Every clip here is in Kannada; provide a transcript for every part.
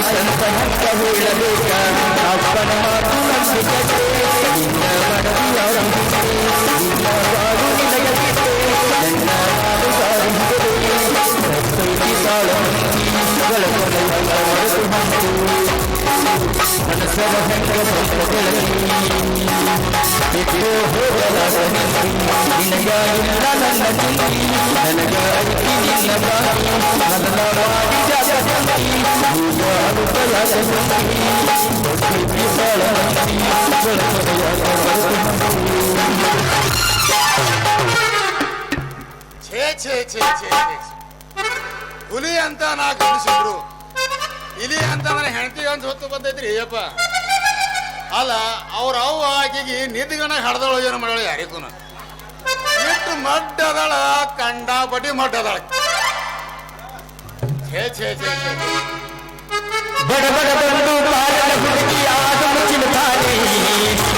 ಸಂತ ಹಂತ ಹೇಳಬೇಕ ಅಪ್ಪನ ಮಾತು ನಂಬಿಕೆ ನಿನ್ನ ಮನವಿಯ ನಿನ್ನ ಬಾಳು ನಿನಗಲಿದೆ ನನ್ನ ನಾಡು ಸಾರಿದೆ ಸಾಳ ಮನಸ್ಸರ ಹೆಂಗ ಬಿಟ್ಟು ಹೋಗಲಾಗ ನಿನಗಾಗಿಲ್ಲ ನನ್ನ ಚಿಂತಿ ನನಗಾಗಿ ನಿನ್ನ ಬಾಗಿ ನನ್ನ ಮಾಡಿ ಹುಲಿ ಅಂತ ನಾ ಗಮನಿಸಿದ್ರು ಇಲಿ ಅಂತ ನನ್ನ ಹೆಂಡತಿಗೆ ಅಂತ ಹೊತ್ತು ಬಂದೈತ್ರಿ ಅಯ್ಯಪ್ಪ ಅಲ್ಲ ಅವ್ರ ಅವ್ವ ಆಕೆಗೆ ನಿದ್ಗಣ ಹಡ್ದಳು ಏನು ಮಾಡೋಳು ಯಾರಿಗೂ ಎಷ್ಟು ಮಡ್ಡ ಅದಾಳ ಕಂಡಾಪಟ್ಟಿ ಮಡ್ಡ ಅದಾಳ ಛೇ ಛೇ ಛೇ ಛೇ ಬಡ ಬಡ ಬಂದು ಬಾರಲ ಹುಡುಗಿ ಆಡು ಚಿಲ್ಪಾನಿ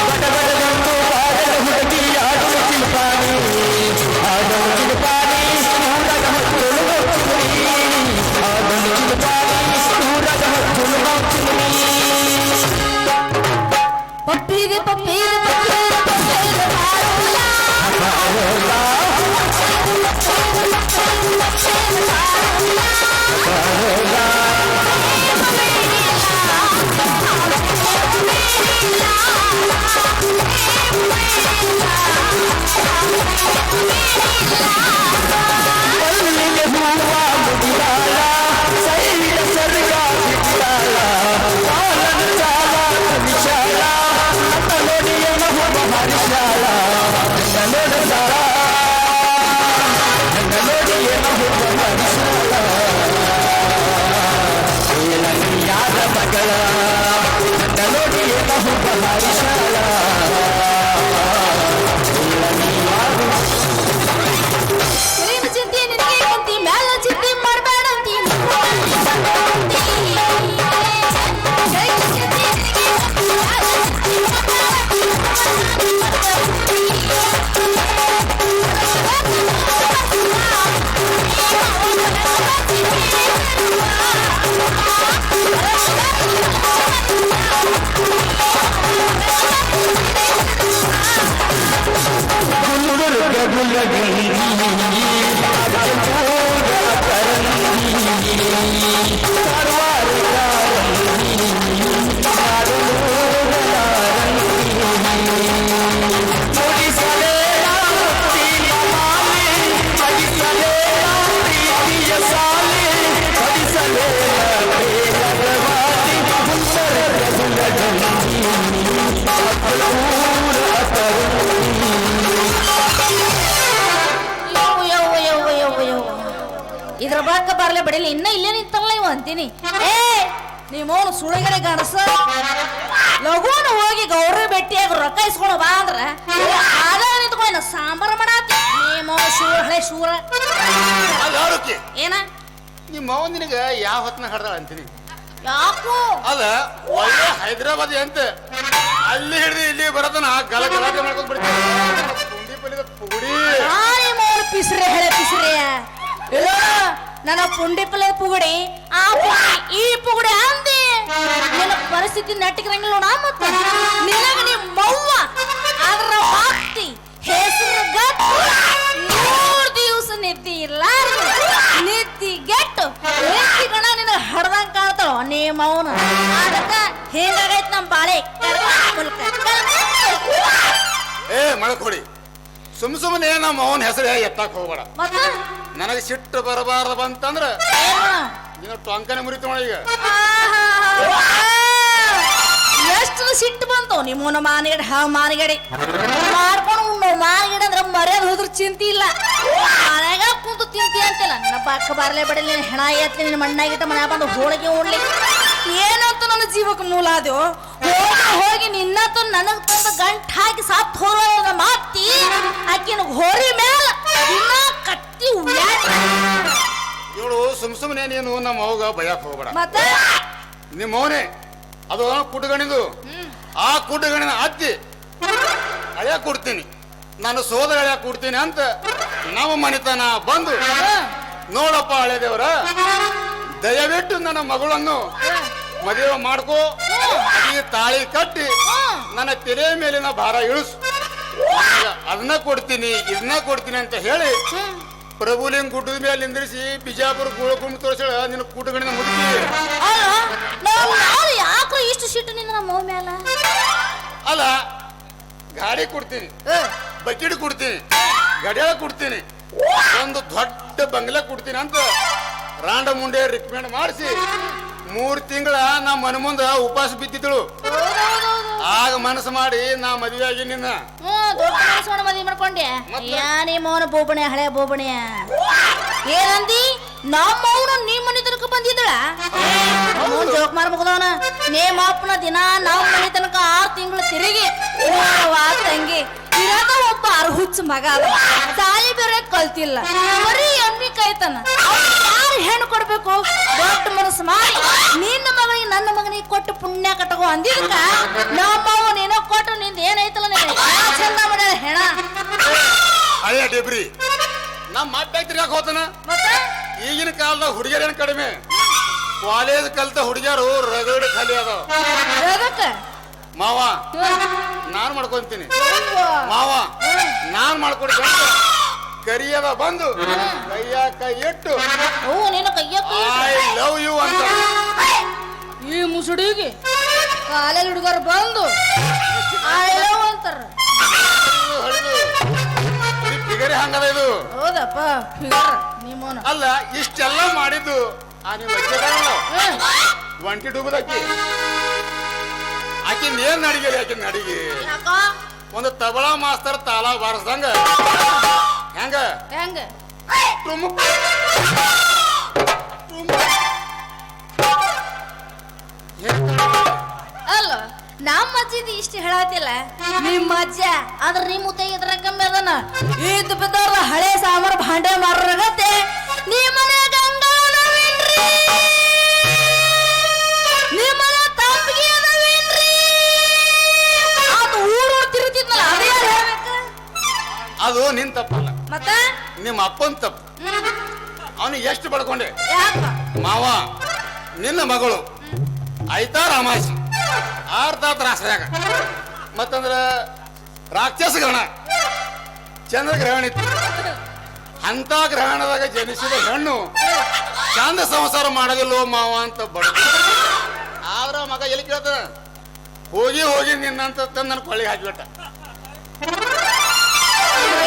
ಬಡ ಬಡ ಬಂದು ಬಾರಲ ಹುಡುಗಿ ಆಡು ಚಿಲ್ಪಾನಿ ಆಡು ಚಿಲ್ಪಾನಿ ನೂರಾಗ ಹತ್ತುಲು ಹೋಗ್ತೀನಿ ಆಡು ಚಿಲ್ಪಾನಿ ನೂರಾಗ ಹತ್ತುಲು ಹೋಗ್ತೀನಿ ಪಪ್ಪೀರೆ ಪಪ್ಪೀರೆ ಪಪ್ಪೀರೆ ಪಪ್ಪೀರೆ ಬಾರೋಲ ಬಾರೋಲ ಇದ್ರ ಬಾಕ ಬರ್ಲೆ ಬಿಡಲಿ ಇನ್ನ ಇಲ್ಲೇ ನಿಂತಲ್ಲ ಇವ ಅಂತೀನಿ ಏ ನೀವನು ಸುಳಿಗಡೆ ಗಣಸ ಲಘುನ ಹೋಗಿ ಗೌರಿ ಭೇಟಿಯಾಗಿ ರೊಕ್ಕ ಇಸ್ಕೊಂಡು ಬಾ ಅಂದ್ರ ಆದ ನಿಂತ್ಕೊಂಡು ಸಾಂಬಾರ ಮಾಡಾತಿ ನೀಮೋ ಶೂರ ಹಳೆ ಶೂರ ಏನ ನಿಮ್ಮ ಅವ್ವ ನಿನಗ ಯಾವ ಹೊತ್ನ ಹಡ್ದಾಳ ಅಂತೀನಿ ಯಾಕೋ ಅದ ಒಳ್ಳೆ ಹೈದರಾಬಾದ್ ಅಂತ ಅಲ್ಲಿ ಹಿಡಿದು ಇಲ್ಲಿ ಬರೋದನ್ನ ಗಲಾಟೆ ಮಾಡ್ಕೊಂಡ್ ಬಿಡ್ತೀನಿ ಪುಡಿ ಪಿಸ್ರೆ ಹಳೆ ಪಿಸ್ರೆ ನನ್ನ ಪುಂಡಿ ಪಲ್ಲೆ ಪುಗಡಿ ಆ ಈ ಪುಗಡಿ ಅಂದಿ ನಿನ್ನ ಪರಿಸ್ಥಿತಿ ನೆಟ್ಟಿಗಿರಂಗಿಲ್ಲ ನೋಡ ಮತ್ತ ನಿನಗ ನಿಮ್ಮವ್ವ ಅದ್ರ ಭಕ್ತಿ ಹೆಸರು ಗಟ್ಟು 3 ದಿವಸ ನಿದ್ದಿ ಇಲ್ಲ ನಿದ್ದಿ ಗೆಟ್ಟು ನಿದ್ದಿ ಗಣ ನಿನಗ ಹಡ್ದಂಗ ಕಾಣ್ತಾವ ನಿಮ್ಮವನ ಅದಕ್ಕ ಹೇಗಾಗೈತ್ ನಮ್ಮ ಬಾಳೆ ಏ ಮಳಕೊಡಿ ಸುಮ್ಮನೆ ನಮ್ಮ ಅವನ ಹೆಸರು ಎತ್ತಾಕ್ ಹೋಗ್ಬೇಡ ನನಗೆ ಸಿಟ್ಟು ಬರಬಾರ್ದು ಬಂತಂದ್ರ ನೀನು ಟೊಂಕನೆ ಮುರಿತು ಈಗ ಎಷ್ಟು ಸಿಟ್ಟು ಬಂತು ನಿಮ್ಮನ ಮಾನಗಡೆ ಮಾನಗಡೆ ಮಾಡ್ಕೊಂಡು ಉಣ್ಣು ಮಾನಗಡೆ ಅಂದ್ರೆ ಮರ್ಯಾದ ಹೋದ್ರ ಚಿಂತಿ ಇಲ್ಲ ಮನೆಗ ಕುಂತು ತಿಂತಿ ಅಂತಿಲ್ಲ ನನ್ನ ಪಕ್ಕ ಬಾರ್ಲೆ ಬಡಲಿ ಹೆಣ ಎತ್ತಿ ನಿನ್ನ ಮಣ್ಣಾಗಿಟ್ಟ ಮನೆ ಬಂದು ಹೋಳಿಗೆ ಉಣ್ಲಿ ಏನಂತ ನನ್ನ ಜೀವಕ್ಕೆ ಮೂಲ ಅದು ಹೋಗಿ ನಿನ್ನತ್ತು ನನಗ್ ತಂದು ಗಂಟ್ ಹಾಕಿ ಸಾತ್ ಹೋದ ಮಾತಿ ಆಕಿನ ಹೋರಿ ಮೇಲೆ ಕಟ್ಟಿ ಇವಳು ಸುಮ್ನೆ ನೀನು ನಮ್ಮ ಅವ್ಗ ಭಯಕ್ ಹೋಗ್ಬೇಡ ಮತ್ತೆ ನಿಮ್ಮ ಮೌನೆ ಅದು ಕುಟುಗಣಿದು ಆ ಕುಟುಗಣಿನ ಅತ್ತಿ ಅಳ್ಯ ಕೊಡ್ತೀನಿ ನಾನು ಸೋದರ ಅಳ್ಯ ಕೊಡ್ತೀನಿ ಅಂತ ನಮ್ಮ ಮನೆತನ ಬಂದು ನೋಡಪ್ಪ ಹಳೆ ದೇವರ ದಯವಿಟ್ಟು ನನ್ನ ಮಗಳನ್ನು ಮದುವೆ ಮಾಡ್ಕೋ, ಈ ತಾಳಿ ಕಟ್ಟಿ ನನ್ನ ತೆರೆ ಮೇಲಿನ ಭಾರ ಇಳಿಸು, ಅದನ್ನ ಕೊಡ್ತೀನಿ ಇದನ್ನ ಕೊಡ್ತೀನಿ ಅಂತ ಹೇಳಿ ಪ್ರಭುಲಿಂಗ ಗುಡ್ಡದ ಮೇಲೆ ನಿಂದ್ರಿಸಿ ಬಿಜಾಪುರ ಗೋಳಗುಂಬ ತೋರಿಸ ನಿನ್ನ ಕೂಟಗಳಿಂದ ಮುದುಕಿ. ಯಾಕೆ ಇಷ್ಟು ಸಿಟ್ಟು ನಿನ್ನ ನಮ್ಮ ಮ್ಯಾಲ? ಅಲ್ಲ, ಗಾಡಿ ಕೊಡ್ತೀನಿ, ಬಕೆಟ್ ಕೊಡ್ತೀನಿ, ಗಡಿಯಾಳ ಕೊಡ್ತೀನಿ, ಒಂದು ದೊಡ್ಡ ಬಂಗ್ಲೆ ಕೊಡ್ತೀನಿ ಅಂತ ರಾಂಡ ಮುಂಡೆ ರಿಕಮೆಂಡ್ ಮಾಡಿಸಿ 3 ತಿಂಗಳ ನಾ ಮನ ಮುಂದ ಉಪವಾಸ ಬಿದ್ದಿದ್ದಳು. ಆಗ ಮನಸ್ಸು ಮಾಡಿ ನಾ ಮದುವೆ ಆಗಿ ನಿನ್ನ ದೊಡ್ಡ ಮದುವೆ ಮಾಡ್ಕೊಂಡೆ. ಯಾನೇ ಮೌನ ಬೋಬಣೆ, ಹಳೆ ಬೋಬಣೆ ಏನಂದಿ? ನಮ್ಮ ಅವನು ನಿಮ್ಮ ಮನೆ ತನಕ ಬಂದಿದ್ದಳ. ಜೋಕ್ ಮಾರ ಮುಗದವನ ನೇಮ ಅಪ್ಪನ ದಿನ ನಮ್ಮ ಮನೆ ತನಕ 6 ತಿಂಗಳು ತಿರುಗಿ ತಂಗಿ ಇರಾಗ ಒಬ್ಬ ಅರ್ಹುಚ್ಚ ಮಗ ಅದ, ತಾಳಿ ಬೇರೆ ಕಲ್ತಿಲ್ಲ, ಬರೀ ಎಮ್ಮಿ ಕಾಯ್ತಾನ. ಯಾರು ಹೆಣ್ಣು ಕೊಡ್ಬೇಕು? ದೊಡ್ಡ ಮನಸ್ಸು ಮಾಡಿ ನಿನ್ನ ಮಗನಿಗೆ ನನ್ನ ಮಗನಿಗೆ ಕೊಟ್ಟು ಪುಣ್ಯ ಕಟ್ಟಗೋ ಅಂದಿದ್ಕ ನಮ್ಮವ ನೀನೋ ಕೊಟ್ಟು ನಿಂದ ಏನೈತಲ್ಲ ಚಂದ ಮಾಡ್ಯಾರ ಹೆಣ. ಹಳೆಯ ಡೆಬ್ರಿ ನಮ್ಮ ಮತ್ತೆ ತಿರ್ಗಾಕ ಹೋತನ. ಈಗಿನ ಕಾಲದಾಗ ಹುಡುಗಿಯರೇನು ಕಡಿಮೆ, ಕಾಲೇಜ್ ಕಲ್ತ ಹುಡುಗಿಯರು ರಗಡ್ ಖಾಲಿ ಅದಾವ. ಮಾವ ನಾನ್ ಮಾಡ್ಕೊಂತೀನಿ, ಮಾವ ನಾನ್ ಮಾಡ್ಕೊಡ್ತೀನಿ, ಕರಿಯದ ಬಂದು ಕೈಯ ಕೈ ಇಟ್ಟು ಐ ಲವ್ ಯು ಅಂತ ಈ ಮುಸುಡಿಗೆ ಕಾಲೇಜ್ ಹುಡುಗರು ಬಂದು ಐ ಲವ್ ಅಂತಾರ. ಫಿಗರಿ ಹಂಗದ ಇದು. ಹೌದಪ್ಪ, ಫಿಗರ್ ನಿಮ್ಮೋನ ಅಲ್ಲ, ಇಷ್ಟೆಲ್ಲ ಮಾಡಿದ್ದು ಆ ನಿಮ್ಮ ಒಂಟಿ ಡೂಬದಕ್ಕಿ ಆಕಿನ ಏನ್ ನಡಿಗೆಲಿ? ಆಕಿನ ನಡಿಗೆ ಒಂದು ತಬಳ ಮಾಸ್ತರ್ ತಾಲ ಬಾರಿಸ್ದಂಗ ಹೆಂಗ ಹೆಂಗ ಅಲ್ಲ ನಮ್ಮ ಅಜ್ಜಿದ್ ಇಷ್ಟು ಹೇಳತ್ತಿಲ್ಲ. ನಿಮ್ಮ ಅಜ್ಜ ಅದ್ರ ನಿಮ್ಮ ತೆಗೆದ್ರ ಕಮ್ಮಿ ಅದನ ಇದ್ದು ಬಿದ್ದವ್ರ ಹಳೆ ಸಾಮಾರ ಭಾಂಡೆ ಮಾರಗತ್ತೆ ನಿಮ್ಮನೆ ಗಂಗಾ ನಿಮ್ಮನೆ ತಂಬಿಗೆ ಅದವೇನ್ರಿ? ಅದು ಊರು ತಿರುತ್ತಿದ್ನಲ್ಲ, ಅದೇ ಹೇಳ್ಬೇಕ. ಅದು ನಿನ್ ತಪ್ಪಲ್ಲ, ಮತ್ತ ನಿಮ್ಮ ಅಪ್ಪನ್ ತಪ್ಪು. ಅವನು ಎಷ್ಟು ಬಡ್ಕೊಂಡೆ? ಯಾಕ ಮಾವ ನಿನ್ನ ಮಗಳು ಆಯ್ತಾ ರಾಮಾಸಿ ಆರ್ತ ತ್ರಾಸ್ಯಾಗ ಮತ್ತಂದ್ರ ರಾಕ್ಷಸ ಗ್ರಹಣ ಚಂದ್ರಗ್ರಹಣ ಇತ್ತು. ಅಂತ ಗ್ರಹಣದಾಗ ಜನಿಸಿದ ಹೆಣ್ಣು ಚಂದ ಸಂಸಾರ ಮಾಡೋದಿಲ್ಲೋ ಮಾವ ಅಂತ ಬಡ. ಆದ್ರ ಮಗ ಎಲ್ಲಿ ಕೇಳ್ತ ಹೋಗಿ ಹೋಗಿ ನಿನ್ನಂತ ತಂದು ನನ್ನ ಕೊಳ್ಳಿಗೆ ಹಾಕಿಬಿಟ್ಟ.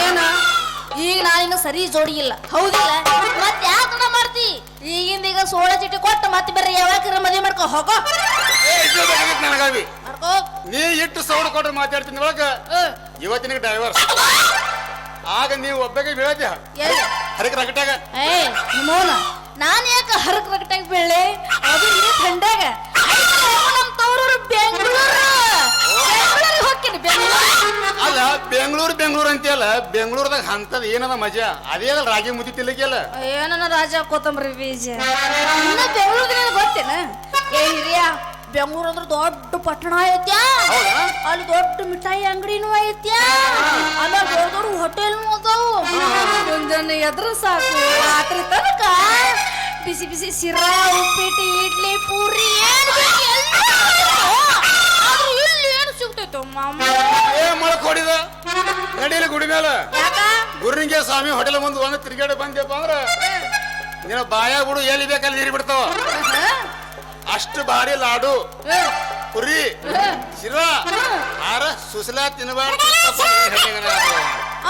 ಏನ ಈಗ ನಾನಿನ್ನ ಸರಿ ಜೋಡಿ ಇಲ್ಲ, ಹೌದಿಲ್ಲ? ಮತ್ತೆ ಯಾಕನ ಮಾಡ್ತಿ? ಈಗಿಂದ ಈಗ 16 ಚೀಟಿ ಕೊಟ್ಟು ಮತ್ತೆ ಬೇರೆ ಯಾವಾಗ ಮದುವೆ ಮಾಡ್ಕೊ ಹೋಗೋ. ನನಗಾವಿ ಮಾಡ್ಕೋ. ನೀ ಇಟ್ಟು ಸೌಡ್ ಕೊಟ್ಟು ಮಾತಾಡ್ತೀನಿ ಒಳಗ ಇವತ್ತಿನ ಡೈವರ್ಸ್. ಆಗ ನೀವು ಒಬ್ಬಗೆ ಬೀಳದ್ಯ ಹರಕ ರಗಟ್ಯಾಗ. ಮೋನ ನಾನು ಯಾಕೆ ಹರಕ ರಗಟ್ಯಾಗ ಬೀಳೆ? ಅದು ಈ ಥಂಡಾಗ ನಮ್ಮ ತವರೂರು ಬೆಂಗಳೂರು ಹೋಗ್ತೀನಿ. ಅಲ್ಲ, ಬೆಂಗಳೂರು ಅಂತೀಯಲ್ಲ, ಬೆಂಗಳೂರದಾಗ ಅಂತದ್ ಏನದ ಮಜಾ? ಅದೇ ಅಲ್ಲ ರಾಗಿ ಮುದ್ದಿ ತಿಲ್ಲಕಿಯಲ್ಲ. ಏನನ ರಾಜ ಕೊತ್ತಂಬರಿ ಬೀಜ ಇನ್ನ ಬೆಂಗಳೂರು ಗೊತ್ತೇನ? ಏ ಹಿರಿಯ, ಬೆಂಗಳೂರು ಅಂದ್ರೆ ದೊಡ್ಡ ಪಟ್ಟಣ ಐತ್ಯಾ, ಅಲ್ಲಿ ದೊಡ್ಡ ಮಿಠಾಯಿ ಅಂಗಡಿನೂ ಐತ್ಯಾ, ಆಮೇಲೆ ದೊಡ್ಡ ದೊಡ್ಡ ಹೋಟೆಲ್ನು ಅದಾವು. ಒಂದನ್ನ ಎದ್ರು ಸಾಕು ರಾತ್ರಿ ತನಕ ಬಿಸಿ ಬಿಸಿ ಶಿರಾ, ಉಪ್ಪಿಟ್ಟು, ಇಡ್ಲಿ, ಪೂರಿ ಏನು ಇಲ್ಲಿ ಏನು ಸಿಗ್ತೈತೋ ಮಾಮ? ಏ ಮೊಳಕ್ ಹೊಡಿದ ನಡೀಲಿ ಗುಡಿ ಮೇಲೆ. ಯಾಕ ಗುರುನಿಗೆ ಸ್ವಾಮಿ ಹೋಟೆಲ್ ಮುಂದೆ ಒಂದು ತಿರುಗಾಡಿ ಬಂದ್ಯಪ್ಪ ಅಂದ್ರ ನಿನ್ನ ಬಾಯ ಬಿಡು ಎಲ್ಲಿ ಬೇಕಲ್ಲಿ ನೀರು ಬಿಡ್ತಾವ. ಅಷ್ಟು ಭಾರಿ ಲಾಡು, ಪುರಿ, ಶಿರಾ, ಆರ ಸುಸಲ ತಿನ್ನಬಾರ್ದು.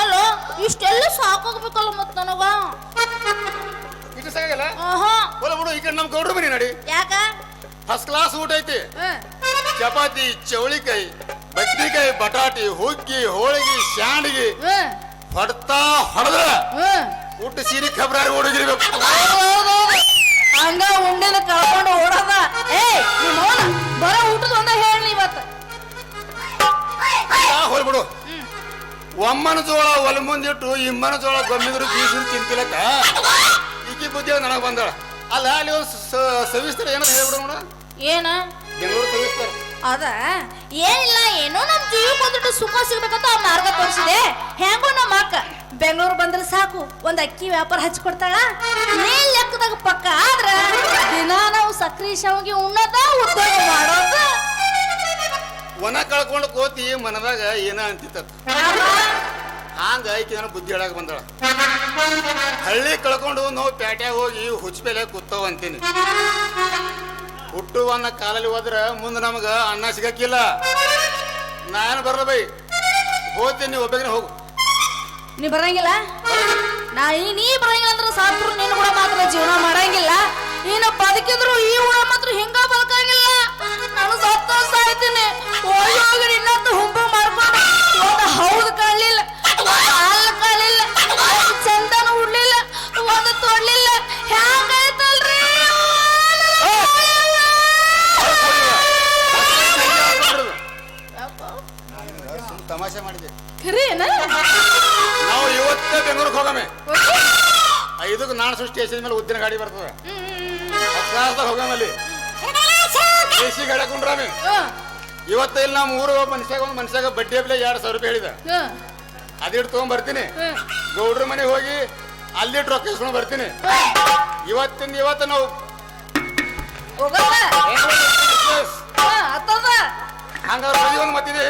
ಅಲ್ಲೋ ಇಷ್ಟೆಲ್ಲ ಸಾಕಾಗ್ಬೇಕಲ್ಲ ಮತ್ ನನಗ. ಈಗ ಸಾಗಲ್ಲ ಬಿಡು. ಈ ಕಡೆ ನಮ್ ಗೌಡ್ರು ಬನ್ನಿ ನಡಿ. ಯಾಕ? ಫಸ್ಟ್ ಕ್ಲಾಸ್ ಊಟ ಐತಿ. ಚಪಾತಿ, ಚೌಳಿಕಾಯಿ, ಬದ್ನಿಕಾಯಿ, ಬಟಾಟಿ, ಹುಗ್ಗಿ, ಹೋಳಿಗೆ, ಶಾಂಡಿಗೆ ಹೊಡ್ತಾ ಹೊಡೆದ್ರ ಊಟ ಸೀರೆ ಖಬ್ರಾರಿ ಓಡಿಗಿರ್ಬೇಕು. ಹಂಗ ಉಂಡಿನ ಕಳ್ಕೊಂಡು ಓಡದ. ಬರ ಊಟದ ಒಂದ ಹೇಳಿ ಇವತ್ತು ಹೋಗ್ಬಿಡು. ಒಮ್ಮನ ಜೋಳ ಒಲ ಮುಂದಿಟ್ಟು ಇಮ್ಮನ ಜೋಳ ಗೊಮ್ಮಿದ್ರು ಬೀಸಿದ್ರು ತಿಂತಿಲಕ್ಕ ಈಕಿ ಬುದ್ಧಿ ನನಗೆ ಬಂದಳ. ಅಲ್ಲ ಅಲ್ಲಿ ಒಂದು ಸವಿಸ್ತಾರ ಏನಾದ್ರು ಹೇಳ್ಬಿಡು ನೋಡ. ಏನ ಬೆಂಗಳೂರು ಸವಿಸ್ತಾರ ಅದ ಏನಿಲ್ಲ, ಏನೋ ನಮ್ ಜೀವಕ್ಕೆ ಒಂದಿಟ್ಟು ಸುಖ ಸಿಗ್ಬೇಕಂತ ಆ ಮಾರ್ಗ ತೋರಿಸಿದೆ. ಹೆಂಗೋ ನಮ್ಮ ಅಕ್ಕ ಬೆಂಗಳೂರು ಬಂದ್ರೆ ಸಾಕು ಒಂದ್ ಅಕ್ಕಿ ವ್ಯಾಪಾರ ಹಚ್ಕೊಡ್ತಾಳ ನೀ ಲೆಕ್ಕದಾಗ ಪಕ್ಕ ಆದ್ರ ದಿನ ನಾವು ಸಕ್ರಿ ಶಾವಿಗೆ ಉಣ್ಣದ ಉದ್ಯೋಗ ಮಾಡೋದ ಒನ ಕಳ್ಕೊಂಡು ಕೋತಿ ಮನದಾಗ ಏನ ಅಂತಿತ್ತ ಹಂಗ ಐಕಿ ನಾನು ಬುದ್ಧಿ ಹೇಳಕ್ ಬಂದಳ ಹಳ್ಳಿ ಕಳ್ಕೊಂಡು ನಾವು ಪೇಟ್ಯಾಗ ಹೋಗಿ ಹುಚ್ಚಪೆಲೆ ಕೂತಾವ ಅಂತೀನಿ ಹುಟ್ಟುವನ್ನ ಕಾಲಲ್ಲಿ ಹೋದ್ರ ಮುಂದೆ ನಮಗ ಅನ್ನ ಸಿಗಕ್ಕಿಲ್ಲ ನಾನು ಬರಲ್ಲ ಬೈ ಹೋಗ್ತೀನಿ ಒಬ್ಬನೇ ಹೋಗು ನೀ ಬರಂಗಿಲ್ಲ ನೀ ಬರಂಗಿಲ್ಲ ಅಂದ್ರೆ ಸಾತ್ರು ನೀನು ಕೂಡ ಮಾತ್ರ ಜೀವನ ಮಾಡಂಗಿಲ್ಲ ನೀನು ಬದುಕಿದ್ರು ಈ ಹುಳ ಮಾತ್ರ ಹಿಂಗ ಬದುಕಂಗಿಲ್ಲ ನಾನು ಸತ್ತ ಸಾಯ್ತೀನಿ ಹೋಗಿ ಇನ್ನೊಂದು ಹುಂಬು ಮಾಡ್ಕೊಂಡು ಒಂದು ಹೌದು ಕಾಣಲಿಲ್ಲ ಒಂದು ಹಾಲು ಕಾಣಲಿಲ್ಲ ಒಂದು ಚಂದನ ಉಡ್ಲಿಲ್ಲ ಒಂದು ತೊಡ್ಲಿಲ್ಲ ಹ್ಯಾಂಗೈತಲ್ರಿ ತಮಾಷೆ ಮಾಡಿದೆ ಖರೇನ ನಾವು ಇವತ್ತೇ ಬೆಂಗಳೂರಿಗೆ ಹೋಗಮೆ 5ಕ್ಕೆ ನಾಳೆ ಸ್ಟೇಷನ್ ಮೇಲೆ ಉದ್ದಿನ ಗಾಡಿ ಬರ್ತದೆ ಹೋಗಮಲ್ಲಿ ದೇಶಿ ಗಾಡಿ ಹಾಕೊಂಡ್ರಾಮೆ ಇವತ್ತ ಇಲ್ಲಿ ನಾವು ಊರು ಮನುಷ್ಯಾಗ ಒಂದು ಮನುಷ್ಯಾಗ ಬಡ್ಡಿ ಹಬ್ಬಲೆ 2,000 ರೂಪಾಯಿ ಹೇಳಿದ ಅದಿಟ್ಟು ತಗೊಂಡ್ ಬರ್ತೀನಿ ಗೌಡ್ರ ಮನೆಗೆ ಹೋಗಿ ಅಲ್ಲಿ ರೊಕ್ಕ ಇಸ್ಕೊಂಡು ಬರ್ತೀನಿ ಇವತ್ತು ನಾವು ಹೋಗಲ್ಲ ಹಂಗಾರೆ ಮತ್ತಿದೆ